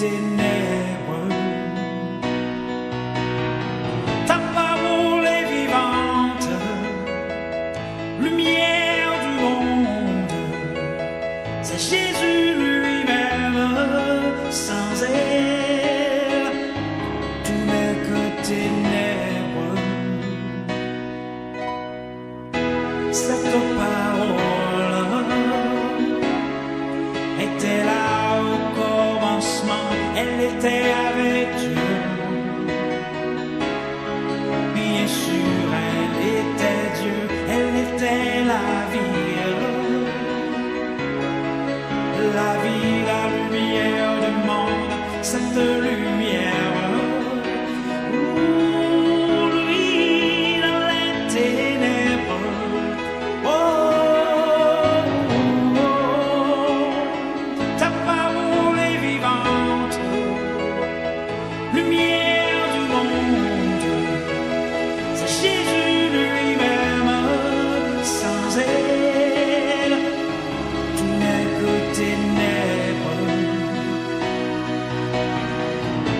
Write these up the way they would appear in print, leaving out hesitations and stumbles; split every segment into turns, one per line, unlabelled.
ténèbres. Ta parole est vivante, lumière du monde. C'est Jésus lui-même, sans elle, tout n'est que ténèbres. Cette parole était là au commencement, elle était avec Dieu. Bien sûr, elle était Dieu, elle était la vie, la lumière du monde, cette lumière. Lui dans les ténèbres. Ta parole est vivante, lumière du monde. C'est Jésus lui-même, sans elle, tout n'est que ténèbres.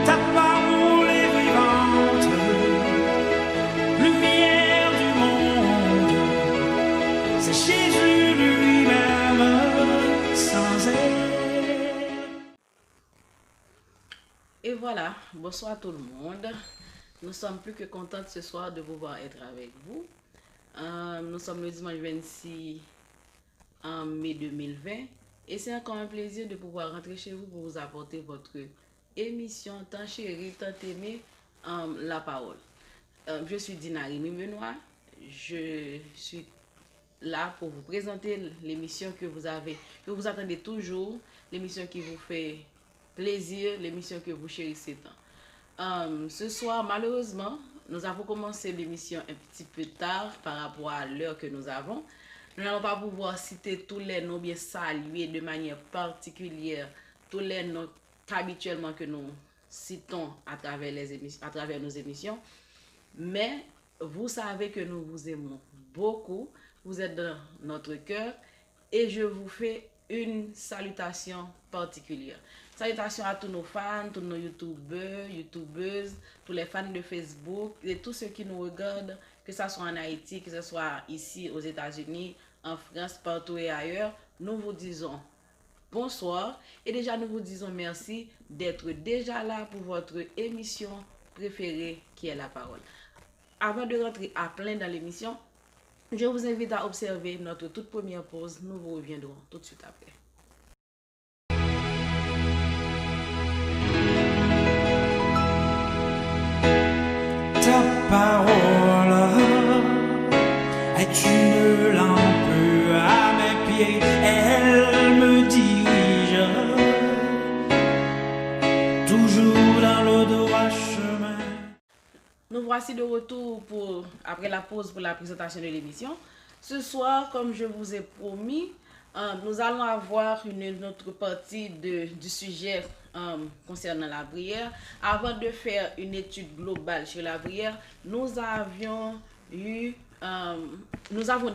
Ta parole est vivante, lumière du monde. C'est Jésus lui-même, sans elle.
Et voilà, bonsoir tout le monde. Nous sommes plus que contents ce soir de pouvoir être avec vous. Nous sommes le dimanche 26 mai 2020 et c'est encore un plaisir de pouvoir rentrer chez vous pour vous apporter votre émission tant chérie, tant aimée, la parole. Je suis Dina Rémy Benoît. Je suis là pour vous présenter l'émission que vous attendez toujours, l'émission qui vous fait plaisir, l'émission que vous chérissez tant. Ce soir, malheureusement, nous avons commencé l'émission un petit peu tard par rapport à l'heure que nous avons. Nous n'allons pas pouvoir citer tous les noms, bien saluer de manière particulière tous les noms habituellement que nous citons à travers nos émissions. Mais vous savez que nous vous aimons beaucoup. Vous êtes dans notre cœur et je vous fais une salutation particulière. Salutations à tous nos fans, tous nos youtubeurs, youtubeuses, tous les fans de Facebook et tous ceux qui nous regardent, que ce soit en Haïti, que ce soit ici aux États-Unis, en France, partout et ailleurs. Nous vous disons bonsoir et déjà nous vous disons merci d'être déjà là pour votre émission préférée qui est la parole. Avant de rentrer à plein dans l'émission, je vous invite à observer notre toute première pause. Nous vous reviendrons tout de suite après.
Ta parole est une lampe à mes pieds, elle me dirige toujours dans le droit chemin.
Nous voici de retour après la pause pour la présentation de l'émission. Ce soir, comme je vous ai promis, nous allons avoir une autre partie du sujet concernant la prière. Avant de faire une étude globale sur la prière, nous avons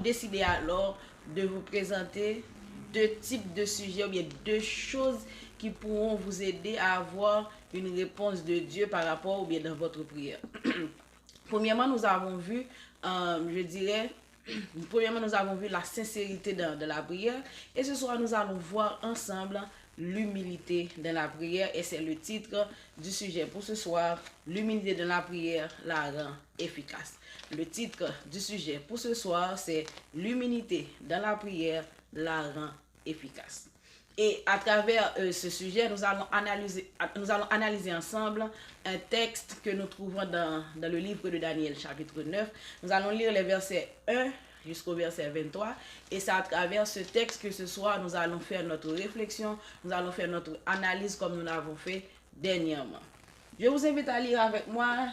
décidé alors de vous présenter deux types de sujets ou bien deux choses qui pourront vous aider à avoir une réponse de Dieu par rapport ou bien dans votre prière. Premièrement, nous avons vu, premièrement, nous avons vu la sincérité de la prière. Et ce soir, nous allons voir ensemble l'humilité dans la prière. Et c'est le titre du sujet pour ce soir. L'humilité dans la prière la rend efficace. Le titre du sujet pour ce soir, c'est l'humilité dans la prière la rend efficace. Et à travers ce sujet, nous allons analyser ensemble un texte que nous trouvons dans le livre de Daniel, chapitre 9. Nous allons lire les versets 1 jusqu'au verset 23. Et c'est à travers ce texte que ce soir, nous allons faire notre réflexion, nous allons faire notre analyse comme nous l'avons fait dernièrement. Je vous invite à lire avec moi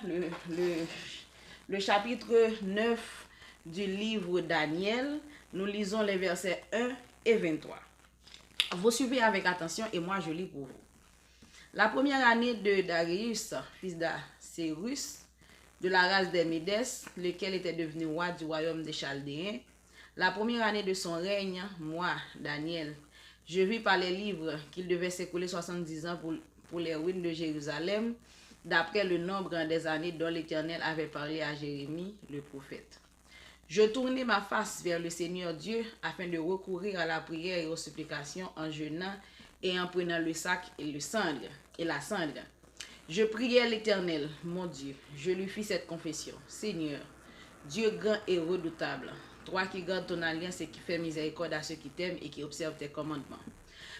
le chapitre 9 du livre Daniel. Nous lisons les versets 1 et 23. Vous suivez avec attention et moi je lis pour vous. La première année de Darius, fils d'Assyrus, de la race des Médès, lequel était devenu roi du royaume des Chaldéens, la première année de son règne, moi, Daniel, je vis par les livres qu'il devait s'écouler 70 ans pour les ruines de Jérusalem, d'après le nombre des années dont l'Éternel avait parlé à Jérémie, le prophète. Je tournai ma face vers le Seigneur Dieu afin de recourir à la prière et aux supplications en jeûnant et en prenant le sac et la cendre. Je priai l'Éternel, mon Dieu. Je lui fis cette confession. Seigneur, Dieu grand et redoutable, toi qui gardes ton alliance et qui fais miséricorde à ceux qui t'aiment et qui observent tes commandements.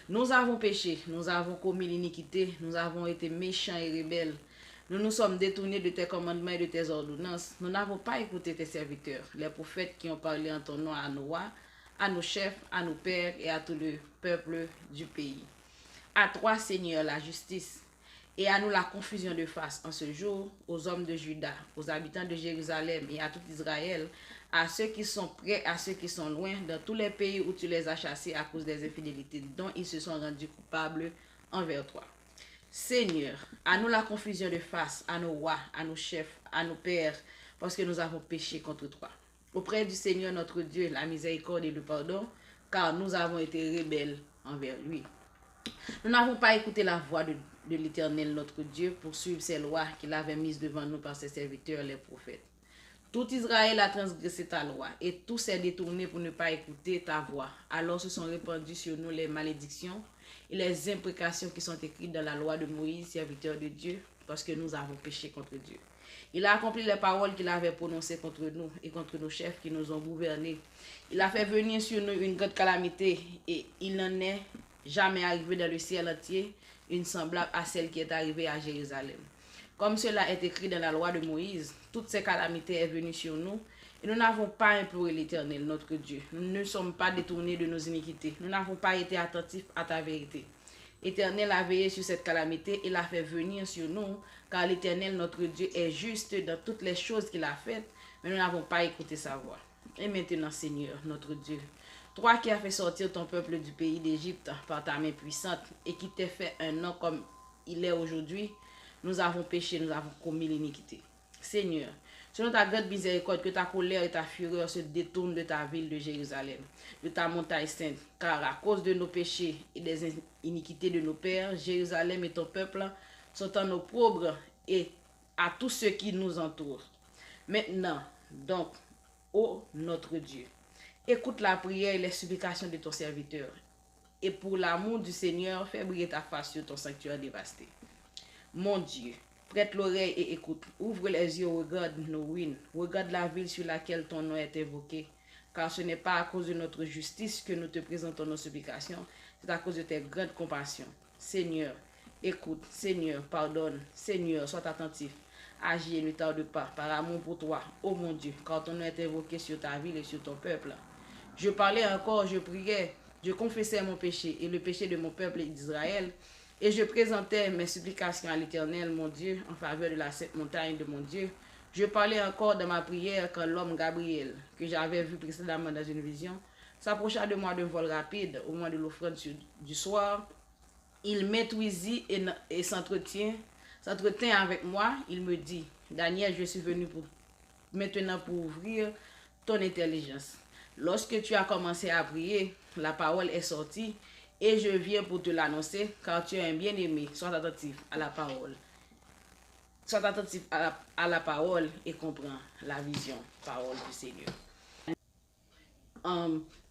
Nous avons péché, nous avons commis l'iniquité, nous avons été méchants et rebelles. Nous nous sommes détournés de tes commandements et de tes ordonnances. Nous n'avons pas écouté tes serviteurs, les prophètes qui ont parlé en ton nom à nos rois, à nos chefs, à nos pères et à tout le peuple du pays. À toi, Seigneur, la justice, et à nous la confusion de face en ce jour, aux hommes de Juda, aux habitants de Jérusalem et à tout Israël, à ceux qui sont près, à ceux qui sont loin, dans tous les pays où tu les as chassés à cause des infidélités dont ils se sont rendus coupables envers toi. Seigneur, à nous la confusion de face, à nos rois, à nos chefs, à nos pères, parce que nous avons péché contre toi. Auprès du Seigneur notre Dieu, la miséricorde et le pardon, car nous avons été rebelles envers lui. Nous n'avons pas écouté la voix de l'Éternel notre Dieu pour suivre ses lois qu'il avait mises devant nous par ses serviteurs les prophètes. Tout Israël a transgressé ta loi et tout s'est détourné pour ne pas écouter ta voix. Alors se sont répandues sur nous les malédictions et les imprécations qui sont écrites dans la loi de Moïse, serviteur de Dieu, parce que nous avons péché contre Dieu. Il a accompli les paroles qu'il avait prononcées contre nous et contre nos chefs qui nous ont gouvernés. Il a fait venir sur nous une grande calamité et il n'en est jamais arrivé dans le ciel entier une semblable à celle qui est arrivée à Jérusalem. Comme cela est écrit dans la loi de Moïse, toutes ces calamités sont venues sur nous et nous n'avons pas imploré l'Éternel, notre Dieu. Nous ne sommes pas détournés de nos iniquités. Nous n'avons pas été attentifs à ta vérité. L'Éternel a veillé sur cette calamité et l'a fait venir sur nous, car l'Éternel, notre Dieu, est juste dans toutes les choses qu'il a faites, mais nous n'avons pas écouté sa voix. Et maintenant, Seigneur, notre Dieu, toi qui as fait sortir ton peuple du pays d'Égypte par ta main puissante et qui t'es fait un nom comme il est aujourd'hui, nous avons péché, nous avons commis l'iniquité. Seigneur, selon ta grande miséricorde, que ta colère et ta fureur se détournent de ta ville de Jérusalem, de ta montagne sainte, car à cause de nos péchés et des iniquités de nos pères, Jérusalem et ton peuple sont en opprobre et à tous ceux qui nous entourent. Maintenant, donc, ô notre Dieu, écoute la prière et les supplications de ton serviteur, et pour l'amour du Seigneur, fais briller ta face sur ton sanctuaire dévasté. Mon Dieu, prête l'oreille et écoute. Ouvre les yeux, regarde nos ruines. Regarde la ville sur laquelle ton nom est évoqué. Car ce n'est pas à cause de notre justice que nous te présentons nos supplications, c'est à cause de tes grandes compassions. Seigneur, écoute. Seigneur, pardonne. Seigneur, sois attentif. Agis et ne tarde pas, par amour pour toi, ô mon Dieu, car ton nom est évoqué sur ta ville et sur ton peuple. Je parlais encore, je priais, je confessais mon péché et le péché de mon peuple d'Israël. Et je présentais mes supplications à l'Éternel, mon Dieu, en faveur de la sainte montagne de mon Dieu. Je parlais encore dans ma prière quand l'homme Gabriel, que j'avais vu précédemment dans une vision, s'approcha de moi d'un vol rapide au moment de l'offrande du soir. Il m'introduisit et s'entretint avec moi. Il me dit, Daniel, je suis venu maintenant pour ouvrir ton intelligence. Lorsque tu as commencé à prier, la parole est sortie. Et je viens pour te l'annoncer, car tu es un bien-aimé. Sois attentif à la parole. Sois attentif à la parole et comprends la vision, parole du Seigneur.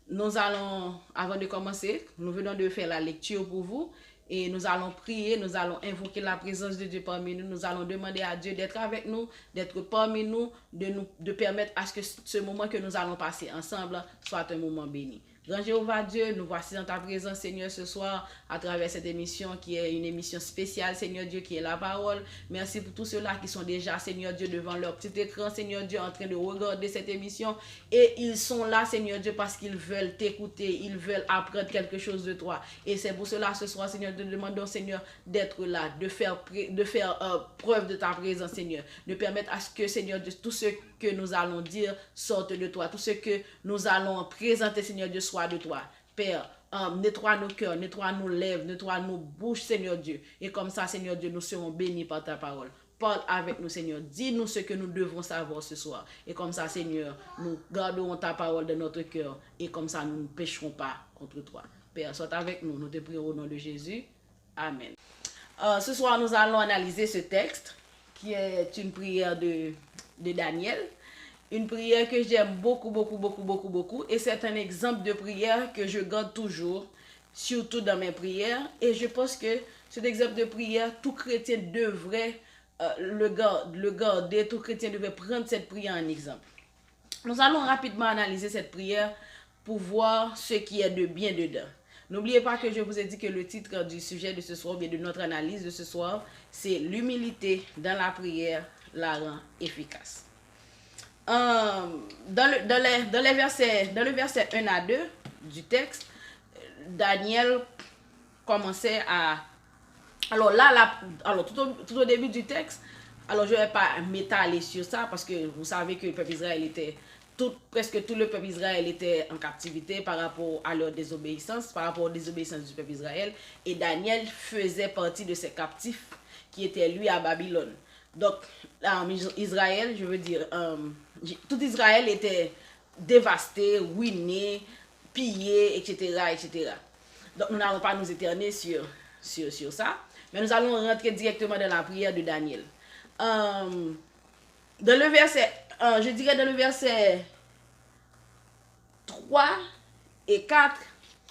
Nous allons, avant de commencer, nous venons de faire la lecture pour vous. Et nous allons prier, nous allons invoquer la présence de Dieu parmi nous. Nous allons demander à Dieu d'être avec nous, d'être parmi nous, de permettre à ce que ce moment que nous allons passer ensemble soit un moment béni. Grand Jéhovah Dieu, nous voici dans ta présence, Seigneur, ce soir, à travers cette émission qui est une émission spéciale, Seigneur Dieu, qui est la parole. Merci pour tous ceux-là qui sont déjà, Seigneur Dieu, devant leur petit écran, Seigneur Dieu, en train de regarder cette émission. Et ils sont là, Seigneur Dieu, parce qu'ils veulent t'écouter, ils veulent apprendre quelque chose de toi. Et c'est pour cela, ce soir, Seigneur, de demander, Seigneur, d'être là, de faire preuve de ta présence, Seigneur. De permettre à ce que, Seigneur Dieu, tout ce que nous allons dire sorte de toi. Tout ce que nous allons présenter, Seigneur Dieu, soit de toi. Père, nettoie nos cœurs, nettoie nos lèvres, nettoie nos bouches, Seigneur Dieu. Et comme ça, Seigneur Dieu, nous serons bénis par ta parole. Parle avec nous, Seigneur. Dis-nous ce que nous devons savoir ce soir. Et comme ça, Seigneur, nous garderons ta parole dans notre cœur. Et comme ça, nous ne pécherons pas contre toi. Père, sois avec nous. Nous te prions au nom de Jésus. Amen. Ce soir, nous allons analyser ce texte qui est une prière de Daniel. Une prière que j'aime beaucoup. Et c'est un exemple de prière que je garde toujours, surtout dans mes prières. Et je pense que cet exemple de prière, tout chrétien devrait le garder, tout chrétien devrait prendre cette prière en exemple. Nous allons rapidement analyser cette prière pour voir ce qui est de bien dedans. N'oubliez pas que je vous ai dit que le titre du sujet de ce soir, bien de notre analyse de ce soir, c'est l'humilité dans la prière la rend efficace. Dans le verset 1 à 2 du texte, Daniel commençait à... Alors là, tout au début du texte, alors je ne vais pas m'étaler sur ça parce que vous savez que le peuple Israël était... presque tout le peuple Israël était en captivité par rapport à leur désobéissance, par rapport aux désobéissances du peuple Israël. Et Daniel faisait partie de ces captifs qui étaient lui à Babylone. Donc, Israël, je veux dire, tout Israël était dévasté, ruiné, pillé, etc. Donc, nous n'allons pas nous éterner sur ça, mais nous allons rentrer directement dans la prière de Daniel. Dans le verset, je dirais dans le verset 3 et 4,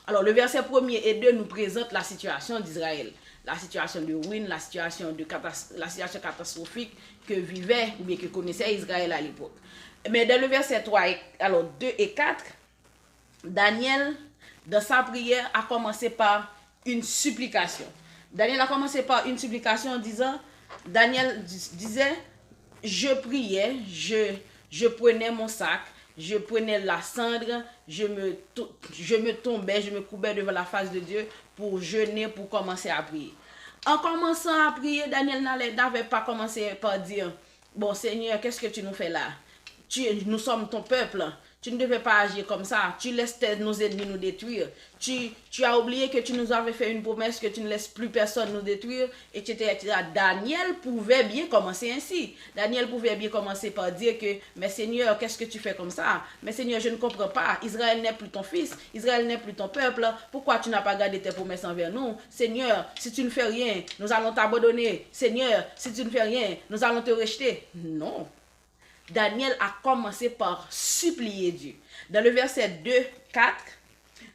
alors le verset 1er et 2 nous présente la situation d'Israël, la situation de ruine, la situation catastrophique que vivait ou bien que connaissait Israël à l'époque. Mais dans le verset 3, alors 2 et 4, Daniel, dans sa prière, a commencé par une supplication. Daniel a commencé par une supplication en disant, Daniel disait, je priais, je prenais mon sac, je prenais la cendre, je me tombais, je me courbais devant la face de Dieu pour jeûner, pour commencer à prier. En commençant à prier, Daniel n'avait pas commencé par dire, bon Seigneur, qu'est-ce que tu nous fais là? Nous sommes ton peuple. Tu ne devais pas agir comme ça. Tu laisses nos ennemis nous détruire. Tu as oublié que tu nous avais fait une promesse que tu ne laisses plus personne nous détruire, etc. Daniel pouvait bien commencer ainsi. Daniel pouvait bien commencer par dire que, mais Seigneur, qu'est-ce que tu fais comme ça? Mais Seigneur, je ne comprends pas. Israël n'est plus ton fils. Israël n'est plus ton peuple. Pourquoi tu n'as pas gardé tes promesses envers nous? Seigneur, si tu ne fais rien, nous allons t'abandonner. Seigneur, si tu ne fais rien, nous allons te rejeter. Non. Daniel a commencé par supplier Dieu. Dans le verset 2, 4,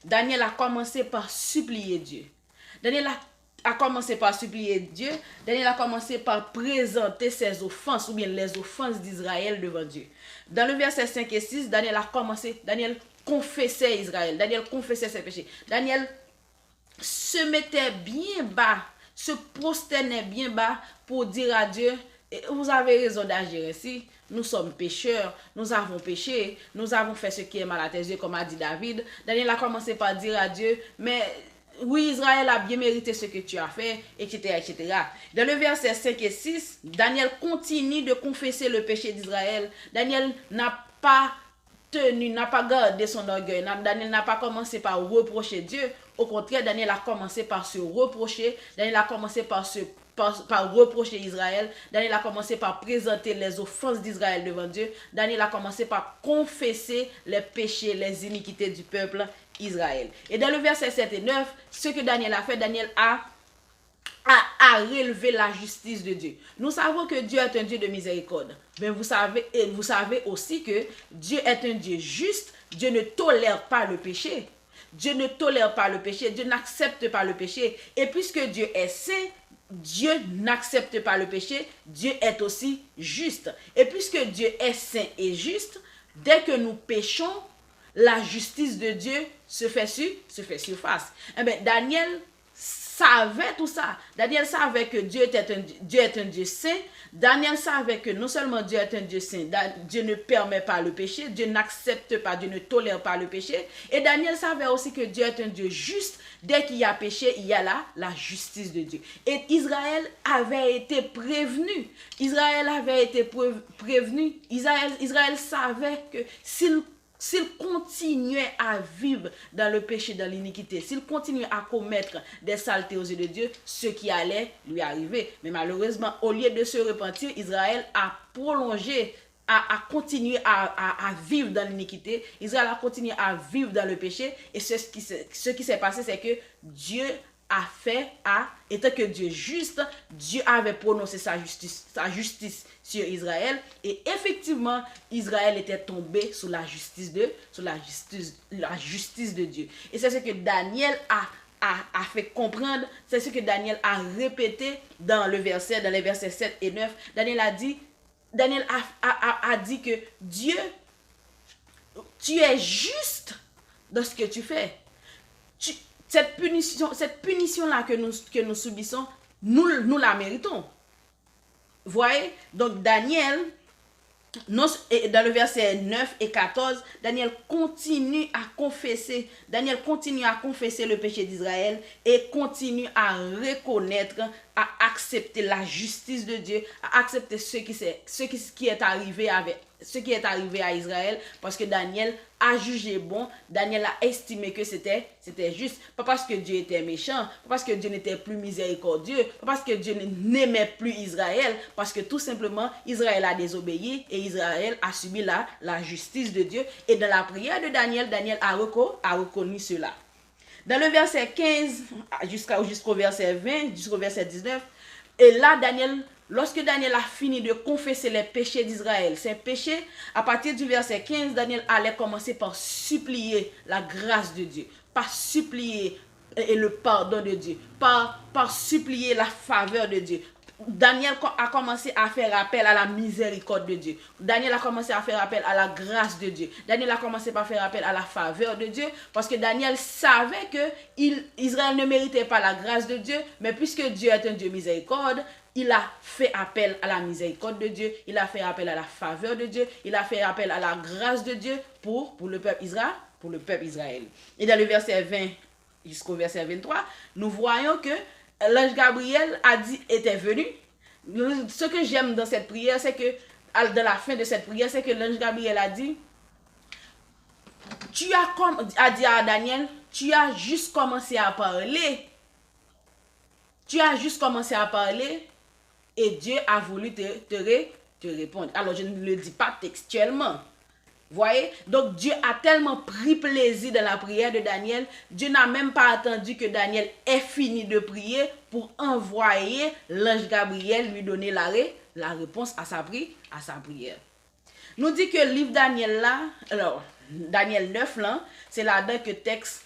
Daniel a commencé par supplier Dieu. Daniel a commencé par supplier Dieu. Daniel a commencé par présenter ses offenses ou bien les offenses d'Israël devant Dieu. Dans le verset 5 et 6, Daniel confessait Israël. Daniel confessait ses péchés. Daniel se mettait bien bas, se prosternait bien bas pour dire à Dieu, vous avez raison d'agir ainsi. Nous sommes pécheurs, nous avons péché, nous avons fait ce qui est mal à tes yeux, comme a dit David. Daniel a commencé par dire à Dieu, mais oui, Israël a bien mérité ce que tu as fait, etc. Dans le verset 5 et 6, Daniel continue de confesser le péché d'Israël. Daniel n'a pas gardé son orgueil. Daniel n'a pas commencé par reprocher Dieu. Au contraire, Daniel a commencé par se reprocher. Daniel a commencé par reprocher Israël. Daniel a commencé par présenter les offenses d'Israël devant Dieu. Daniel a commencé par confesser les péchés, les iniquités du peuple Israël. Et dans le verset 7 et 9, ce que Daniel a fait, Daniel a relevé la justice de Dieu. Nous savons que Dieu est un Dieu de miséricorde. Mais vous savez aussi que Dieu est un Dieu juste. Dieu ne tolère pas le péché. Dieu ne tolère pas le péché. Dieu n'accepte pas le péché. Et puisque Dieu est saint, Dieu n'accepte pas le péché, Dieu est aussi juste. Et puisque Dieu est saint et juste, dès que nous péchons, la justice de Dieu se fait surface. Eh bien, Daniel savait tout ça. Daniel savait que Dieu est un Dieu saint. Daniel savait que non seulement Dieu est un Dieu saint, Dieu ne permet pas le péché, Dieu n'accepte pas, Dieu ne tolère pas le péché. Et Daniel savait aussi que Dieu est un Dieu juste. Dès qu'il y a péché, il y a là la justice de Dieu. Et Israël avait été prévenu. Israël savait que s'il continuait à vivre dans le péché, dans l'iniquité, s'il continuait à commettre des saletés aux yeux de Dieu, ce qui allait lui arriver. Mais malheureusement, au lieu de se repentir, Israël a prolongé, a continué à vivre dans l'iniquité. Israël a continué à vivre dans le péché. Et ce qui s'est passé, c'est que Dieu a fait à, étant que Dieu est juste, Dieu avait prononcé sa justice sur Israël, et effectivement, Israël était tombé sous la justice de Dieu. Et c'est ce que Daniel a fait comprendre, c'est ce que Daniel a répété dans les versets 7 et 9. Daniel a dit que Dieu, tu es juste dans ce que tu fais. Cette punition-là que nous subissons, nous la méritons. Voyez? Donc Daniel, dans le verset 9 et 14, Daniel continue à confesser le péché d'Israël et continue à reconnaître, à accepter la justice de Dieu, à accepter ce qui est arrivé à Israël, parce que Daniel a jugé bon, Daniel a estimé que c'était juste, pas parce que Dieu était méchant, pas parce que Dieu n'était plus miséricordieux, pas parce que Dieu n'aimait plus Israël, parce que tout simplement Israël a désobéi et Israël a subi la justice de Dieu. Et dans la prière de Daniel a reconnu cela. Dans le verset 15 jusqu'au verset 20, jusqu'au verset 19, et là lorsque Daniel a fini de confesser les péchés d'Israël, ses péchés, à partir du verset 15, Daniel allait commencer par supplier la grâce de Dieu, par supplier le pardon de Dieu, par supplier la faveur de Dieu. Daniel a commencé à faire appel à la miséricorde de Dieu. Daniel a commencé à faire appel à la grâce de Dieu. Daniel a commencé par faire appel à la faveur de Dieu, parce que Daniel savait que Israël ne méritait pas la grâce de Dieu, mais puisque Dieu est un Dieu miséricorde, il a fait appel à la miséricorde de Dieu, il a fait appel à la faveur de Dieu, il a fait appel à la grâce de Dieu pour le peuple Israël. Et dans le verset 20 jusqu'au verset 23, nous voyons que l'ange Gabriel était venu. Ce que j'aime dans cette prière, c'est que dans la fin de cette prière, c'est que l'ange Gabriel a dit, a dit à Daniel, tu as juste commencé à parler. Tu as juste commencé à parler et Dieu a voulu te répondre. Alors, je ne le dis pas textuellement. Voyez? Donc, Dieu a tellement pris plaisir dans la prière de Daniel. Dieu n'a même pas attendu que Daniel ait fini de prier pour envoyer l'ange Gabriel lui donner la réponse à sa prière. Nous dit que le livre Daniel là, alors, Daniel 9 là, c'est là-dedans que texte,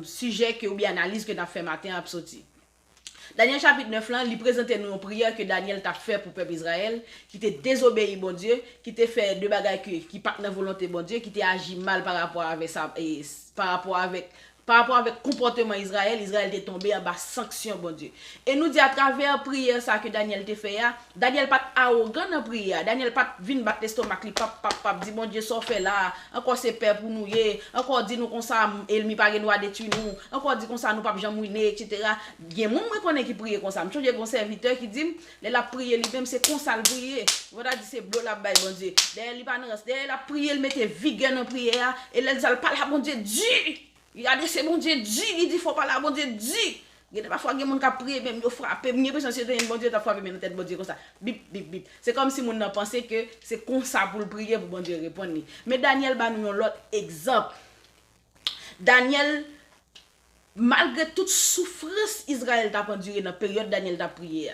sujet ou bien analyse que nous avons fait matin a sorti. Daniel chapitre 9 là, il présentait nous une prière que Daniel t'a fait pour le peuple Israël, qui t'a désobéi bon Dieu, qui t'a fait deux bagages qui pas dans volonté bon Dieu, qui t'a agi mal par rapport avec ça et par rapport avec comportement Israël était tombé en bas sanction bon Dieu. Et nous dit à travers prière ça que Daniel te fait, Daniel pas arrogant dans prière, Daniel pas vinn battre l'estomac li pap dit bon Dieu ça fait là, encore c'est peur pour nous encore dit nous comme ça ennemi pas nous a détruire nous, encore dit comme ça nous pas jamais mouiner etc. Gen moun moi connais qui prier comme ça, me choge un serviteur qui dit la prière lui même c'est comme ça le prier. Voilà dit c'est bleu la bail bon Dieu. Derrière il pas non derrière la prière il mettait vigueur dans prière et là ça pas la bon Dieu Dieu. Il a dit c'est bon Dieu dit, il dit faut pas la bon Dieu dit. Il y a parfois des gens qui prient même yo frapper, j'ai l'impression que c'est bon Dieu t'a frappé dans tête bon Dieu comme ça. Bip bip bip. C'est comme si moun n'a pensé que c'est comme ça pour le prier pour bon Dieu répondre. Mais Daniel ba nous l'autre exemple. Daniel malgré toute souffrance Israël t'a enduré dans période Daniel t'a prié.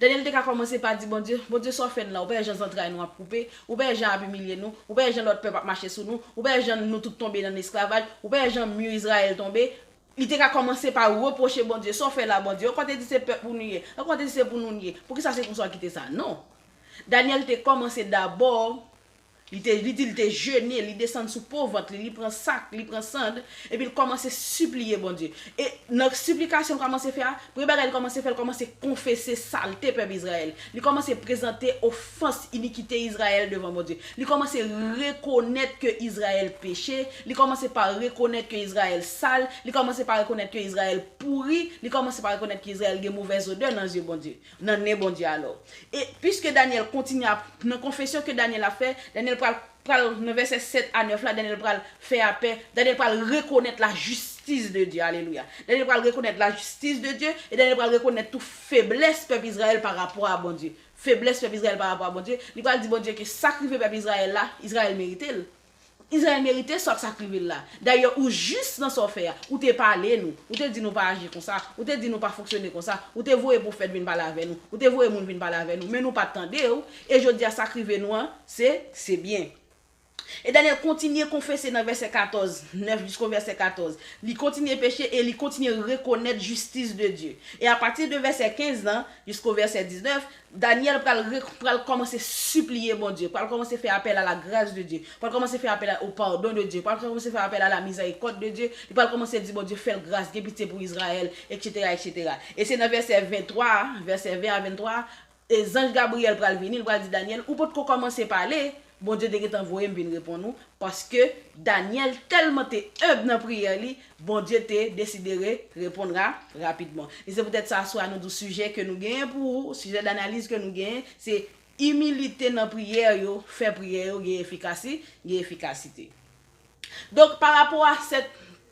Daniel a commencé par dire bon Dieu soit fait là, ou bien gens entrailles nous a coupé, ou bien gens a humilié nous, ou bien gens l'autre peuple a marché sur nous, ou bien gens nous tout tomber dans l'esclavage, ou bien gens mieux Israël tomber. Il a commencé par reprocher bon Dieu, soit fait là bon Dieu, quand il dit c'est peuple pour nous, quand il dit c'est pour nous nier. Pour que ça c'est comme ça quitter ça. Non. Daniel a commencé d'abord il était jeûné, il descend sous pauvre, il prend sac, il prend cendre, et puis il commence à supplier bon Dieu. Et notre supplication commence à faire, il commence à confesser saleté peuple Israël. Il commence à présenter offense, iniquité Israël devant mon Dieu. Il commence à reconnaître que Israël péché, il commence par reconnaître que Israël sale, il commence par reconnaître que Israël pourri, il commence par reconnaître que Israël a une mauvaise odeur dans les yeux bon Dieu. Dans le nez bon Dieu alors. Et puisque Daniel continue à dans la confession que Daniel a fait, Daniel dans le verset 7 à 9 là, Daniel pral faire appel, Daniel pral reconnaître la justice de Dieu, alléluia. Daniel pral reconnaître la justice de Dieu et Daniel pral reconnaître toute faiblesse peuple Israël par rapport à bon Dieu. Faiblesse peuple Israël par rapport à bon Dieu. Il pral dire bon Dieu que sacrifier peuple Israël là, Israël mérite. Israël méritait ça que ça crive là. D'ailleurs, ou juste dans son faire, ou te parler nous, ou te dit nous pas agir comme ça, ou te dit nous pas fonctionner comme ça, ou te voué pour faire venir parler avec nous, ou te voué moun venir parler avec nous, mais nous pas attendre et je dis à ça crive nous, c'est bien. Et Daniel continue à confesser dans verset 14, 9 jusqu'au verset 14. Il continue à pécher et il continue à reconnaître justice de Dieu. Et à partir de verset 15 jusqu'au verset 19, Daniel va commencer à supplier mon Dieu, va commencer à faire appel à la grâce de Dieu, va commencer à faire appel au pardon de Dieu, va commencer à faire appel à la miséricorde de Dieu, il va commencer à dire mon Dieu, fais grâce, fais pitié pour Israël, etc., etc. Et c'est dans verset 23, verset 20 à 23, les anges Gabriel va venir, il va dire Daniel, ou peut commencer à parler. Bon Dieu te envoyé me répondre nous parce que Daniel tellement te humble dans prière li, bon Dieu te décidé répondre rapidement. Et c'est peut-être ça soit notre sujet que nous gagnons pour sujet d'analyse que nous gagnons, c'est humilité dans prière yo, faire prière yo efficacité. Donc par rapport à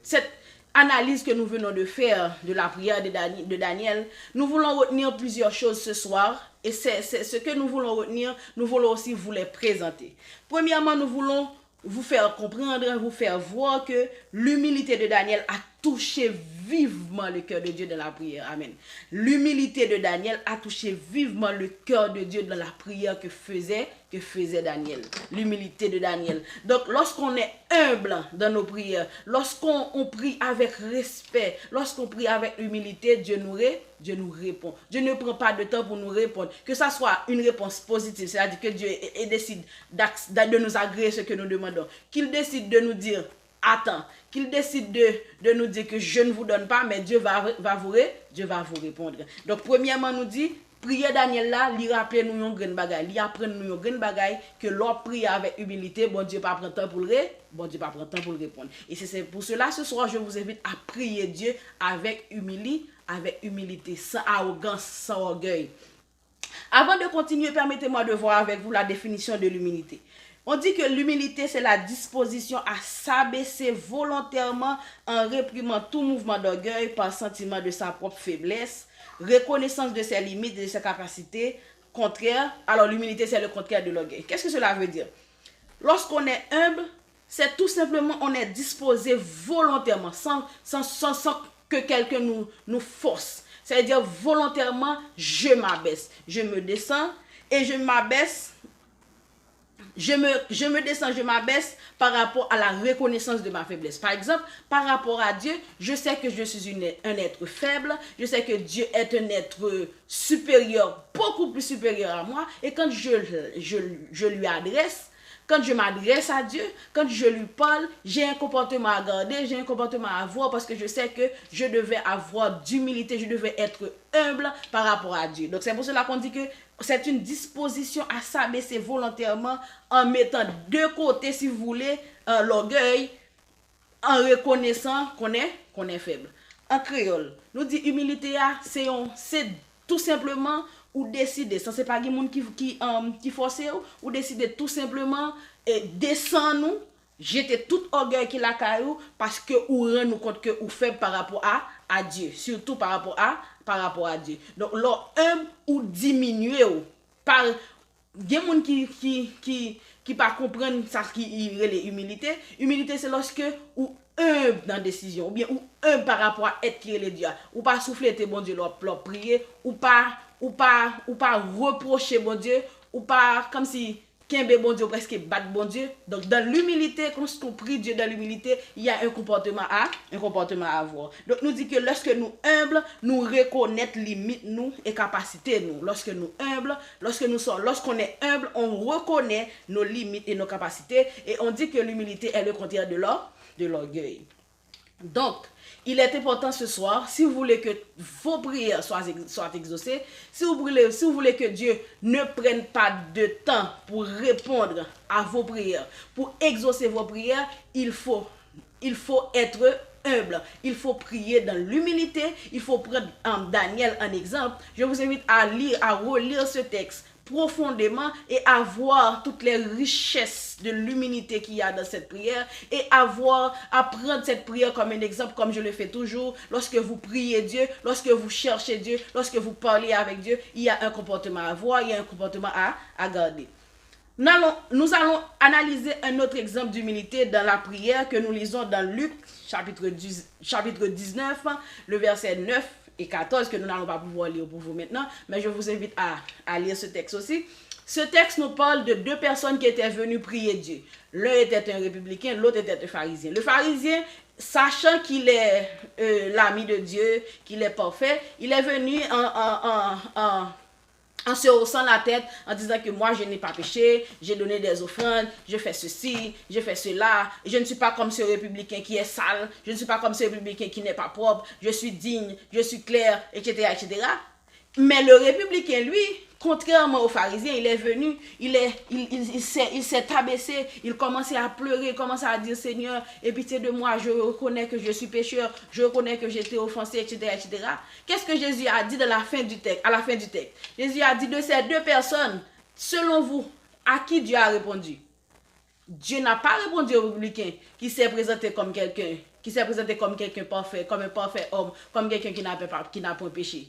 cette analyse que nous venons de faire de la prière de Daniel, nous voulons retenir plusieurs choses ce soir. Et c'est ce que nous voulons retenir, nous voulons aussi vous les présenter. Premièrement, nous voulons vous faire comprendre, vous faire voir que l'humilité de Daniel a touché vivement le cœur de Dieu dans la prière. Amen. L'humilité de Daniel a touché vivement le cœur de Dieu dans la prière que faisait Daniel. L'humilité de Daniel. Donc, lorsqu'on est humble dans nos prières, lorsqu'on prie avec respect, lorsqu'on prie avec humilité, Dieu nous répond. Dieu ne prend pas de temps pour nous répondre. Que ça soit une réponse positive, c'est-à-dire que Dieu décide de nous agréer ce que nous demandons. Qu'il décide de nous dire attends, qu'il décide de nous dire que je ne vous donne pas, mais Dieu va vous répondre. Donc, premièrement, nous dit, prier Daniel là, lui rappeler nous une grande bagaille, lui apprendre nous une grande bagaille, que l'on prie avec humilité, bon Dieu pas prendre temps pour le répondre. Et c'est pour cela, ce soir, je vous invite à prier Dieu avec humilité, sans arrogance, sans orgueil. Avant de continuer, permettez-moi de voir avec vous la définition de l'humilité. On dit que l'humilité, c'est la disposition à s'abaisser volontairement en réprimant tout mouvement d'orgueil par sentiment de sa propre faiblesse, reconnaissance de ses limites et de ses capacités. Contraire, alors l'humilité, c'est le contraire de l'orgueil. Qu'est-ce que cela veut dire? Lorsqu'on est humble, c'est tout simplement on est disposé volontairement, sans que quelqu'un nous force. C'est-à-dire volontairement, je m'abaisse. Je me descends et je m'abaisse. Je me descends, je m'abaisse par rapport à la reconnaissance de ma faiblesse. Par exemple, par rapport à Dieu, je sais que je suis un être faible, je sais que Dieu est un être supérieur, beaucoup plus supérieur à moi, et quand je lui adresse, quand je m'adresse à Dieu, quand je lui parle, j'ai un comportement à garder, j'ai un comportement à avoir parce que je sais que je devais avoir d'humilité, je devais être humble par rapport à Dieu. Donc c'est pour cela qu'on dit que c'est une disposition à s'abaisser volontairement en mettant de côté, si vous voulez, l'orgueil, en reconnaissant qu'on est faible. En créole, nous dit humilité, c'est tout simplement ou décider, ça c'est pas des gens qui force ou décider tout simplement descendre nous, jeter tout orgueil qui la caillou parce que ou rend nous compte que ou faible par rapport à Dieu, surtout par rapport à Dieu. Donc leur ou diminuer ou par des gens qui pas comprendre ça qui est l'humilité. Humilité c'est lorsque ou humble dans décision ou bien ou humble par rapport à être qui est le Dieu ou pas souffler tes bon Dieu leur prier ou pas reprocher bon Dieu ou pas comme si qu'un bon Dieu presque battre bon Dieu. Donc dans l'humilité, quand on prie Dieu dans l'humilité, il y a un comportement à avoir. Donc nous dit que lorsque nous humbles, nous reconnaître limites nous et capacités nous. Lorsqu'on est humble, on reconnaît nos limites et nos capacités et on dit que l'humilité est le contraire de l'orgueil. Donc, il est important ce soir, si vous voulez que vos prières soient exaucées, si vous voulez que Dieu ne prenne pas de temps pour répondre à vos prières, pour exaucer vos prières, il faut être humble. Il faut prier dans l'humilité. Il faut prendre Daniel en exemple. Je vous invite à relire ce texte profondément et à voir toutes les richesses de l'humilité qu'il y a dans cette prière et à prendre cette prière comme un exemple, comme je le fais toujours. Lorsque vous priez Dieu, lorsque vous cherchez Dieu, lorsque vous parlez avec Dieu, il y a un comportement à voir, il y a un comportement à garder. Nous allons analyser un autre exemple d'humilité dans la prière que nous lisons dans Luc, chapitre 19, le verset 9 et 14, que nous n'allons pas pouvoir lire pour vous maintenant, mais je vous invite à lire ce texte aussi. Ce texte nous parle de deux personnes qui étaient venues prier Dieu. L'un était un républicain, l'autre était un pharisien. Le pharisien, sachant qu'il est l'ami de Dieu, qu'il est parfait, il est venu en se haussant la tête, en disant que moi je n'ai pas péché, j'ai donné des offrandes, je fais ceci, je fais cela, je ne suis pas comme ce républicain qui est sale, je ne suis pas comme ce républicain qui n'est pas propre, je suis digne, je suis clair, etc., etc. Mais le républicain, lui, contrairement aux pharisiens, il est venu, il s'est abaissé, il commençait à pleurer, il commençait à dire Seigneur, aie pitié de moi, je reconnais que je suis pécheur, je reconnais que j'ai été offensé, etc., etc. Qu'est-ce que Jésus a dit à la fin du texte? Jésus a dit de ces deux personnes, selon vous, à qui Dieu a répondu? Dieu n'a pas répondu au républicain qui s'est présenté comme quelqu'un, parfait, comme un parfait homme, comme quelqu'un qui n'a pas péché.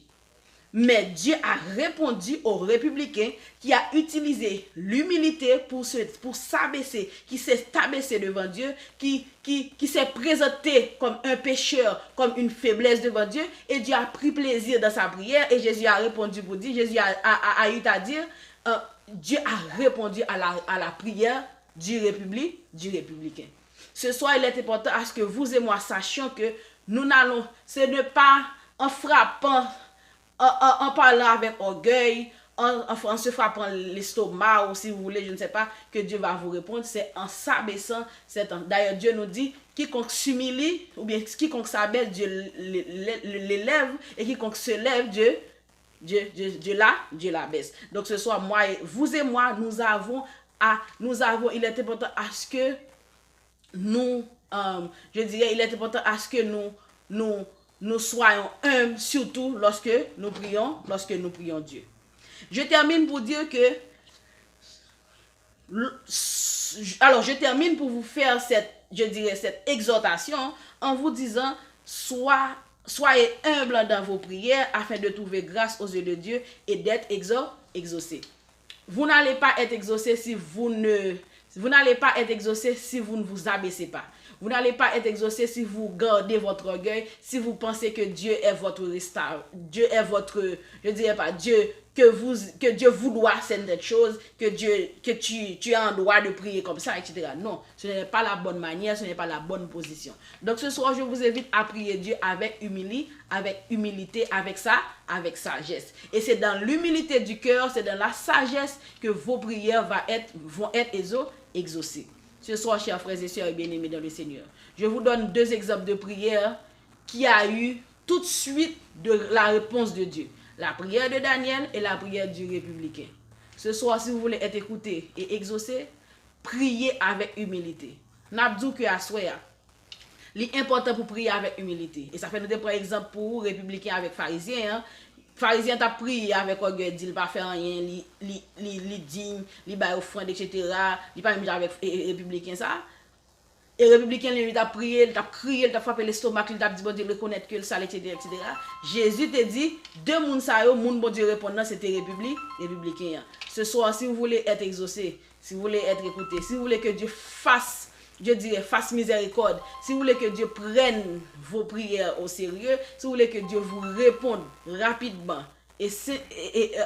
Mais Dieu a répondu aux républicains qui a utilisé l'humilité pour s'abaisser, qui s'est abaissé devant Dieu, qui s'est présenté comme un pécheur, comme une faiblesse devant Dieu, et Dieu a pris plaisir dans sa prière, et Jésus a répondu pour dire, Jésus a eu à dire, Dieu a répondu à la prière du républicain. Ce soir, il est important à ce que vous et moi sachions que nous n'allons, ce n'est pas en frappant, en parlant avec orgueil, en se frappant l'estomac, ou si vous voulez, je ne sais pas, que Dieu va vous répondre. C'est en s'abaissant. D'ailleurs, Dieu nous dit, quiconque s'humilie, ou bien quiconque s'abaisse, Dieu l'élève, et quiconque se lève, Dieu l'abaisse. Donc ce soir, vous et moi, il est important à ce que nous, il est important à ce que nous soyons humbles, surtout lorsque nous prions Dieu. Je termine pour dire que, je termine pour vous faire cette exhortation en vous disant, soyez humbles dans vos prières afin de trouver grâce aux yeux de Dieu et d'être exaucés. Vous n'allez pas être exaucés si vous ne vous abaissez pas. Vous n'allez pas être exaucé si vous gardez votre orgueil, si vous pensez que Dieu est votre restaurateur, Dieu est votre, je dirais pas Dieu, que Dieu vous doit certaines choses, que tu as un droit de prier comme ça, etc. Non, ce n'est pas la bonne manière, ce n'est pas la bonne position. Donc ce soir, je vous invite à prier Dieu avec humilité, avec sagesse. Et c'est dans l'humilité du cœur, c'est dans la sagesse que vos prières vont être exaucées. Ce soir, chers frères et sœurs bien-aimés dans le Seigneur, je vous donne deux exemples de prières qui a eu tout de suite de la réponse de Dieu. La prière de Daniel et la prière du républicain. Ce soir, si vous voulez être écouté et exaucé, priez avec humilité. N'abdou que à soya. L'important pour prier avec humilité. Et ça fait nous prendre exemple pour républicain avec pharisien. Pharisien t'a prié avec orgueil, dit il pas faire rien, li digne, li ba offrande, etc. Il pas même avec républicain ça. Et républicain lui t'a prié, il t'a crié, il t'a frappé l'estomac, il t'a dit bon Dieu reconnaître que le sale, etc. Jésus te dit deux moun sa yo, moun bon Dieu répondant c'était républicain. Ce soir, si vous voulez être exaucé, si vous voulez être écouté, si vous voulez que Dieu fasse miséricorde, si vous voulez que Dieu prenne vos prières au sérieux, si vous voulez que Dieu vous réponde rapidement,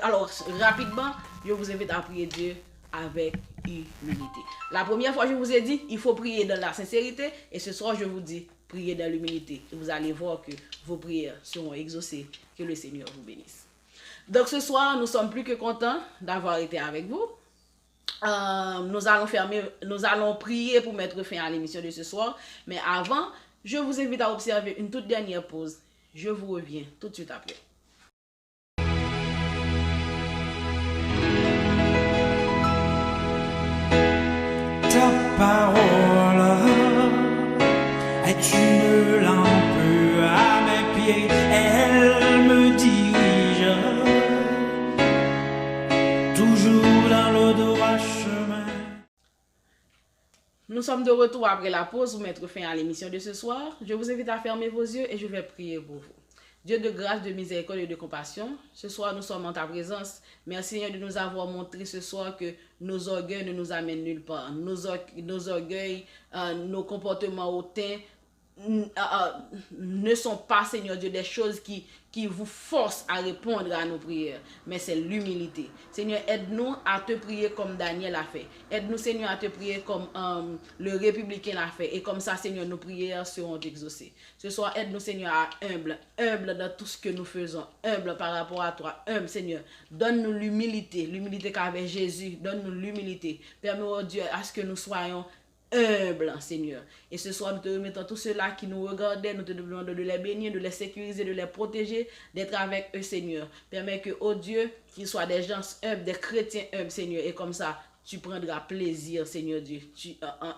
alors rapidement, je vous invite à prier Dieu avec humilité. La première fois, je vous ai dit, il faut prier dans la sincérité, et ce soir, je vous dis, priez dans l'humilité. Et vous allez voir que vos prières seront exaucées, que le Seigneur vous bénisse. Donc ce soir, nous sommes plus que contents d'avoir été avec vous. Nous allons prier pour mettre fin à l'émission de ce soir. Mais avant, je vous invite à observer une toute dernière pause. Je vous reviens tout de suite après.
Ta parole est une lampe à mes pieds. Elle me dirige toujours dans le droit chemin.
Nous sommes de retour après la pause pour mettre fin à l'émission de ce soir. Je vous invite à fermer vos yeux et je vais prier pour vous. Dieu de grâce, de miséricorde et de compassion, ce soir nous sommes en ta présence. Merci Seigneur de nous avoir montré ce soir que nos orgueils ne nous amènent nulle part. Nos orgueils, nos comportements hautains ne sont pas, Seigneur Dieu, des choses qui vous forcent à répondre à nos prières, mais c'est l'humilité. Seigneur, aide-nous à te prier comme Daniel a fait. Aide-nous, Seigneur, à te prier comme le républicain l'a fait. Et comme ça, Seigneur, nos prières seront exaucées. Ce soir, aide-nous, Seigneur, à humble dans tout ce que nous faisons, humble par rapport à toi, humble, Seigneur. Donne-nous l'humilité qu'avait Jésus. Donne-nous l'humilité. Permets, oh Dieu, à ce que nous soyons humble, Seigneur. Et ce soir, nous te remettons tous ceux-là qui nous regardaient, nous te demandons de les bénir, de les sécuriser, de les protéger, d'être avec eux, Seigneur. Permets que, oh Dieu, qu'ils soient des gens humbles, des chrétiens humbles, Seigneur. Et comme ça, tu prendras plaisir, Seigneur Dieu,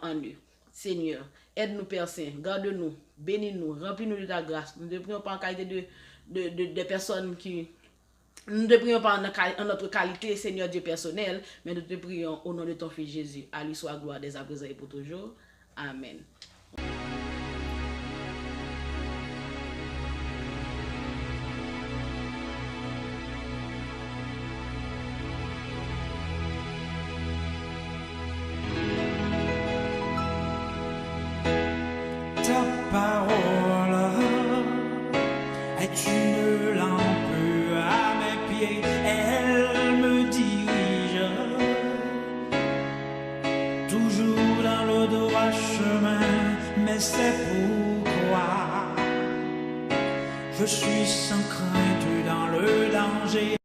en eux. Seigneur, aide-nous, Père Saint, garde-nous, bénis-nous, remplis-nous de ta grâce. Nous ne prions pas en qualité de personnes qui... Nous ne te prions pas en notre qualité, Seigneur Dieu personnel, mais nous te prions au nom de ton Fils Jésus. À lui soit gloire dès à présent et pour toujours. Amen.
Ta parole est une lampe à mes pieds, elle me dirige toujours dans le droit chemin, mais c'est pourquoi je suis sans crainte dans le danger.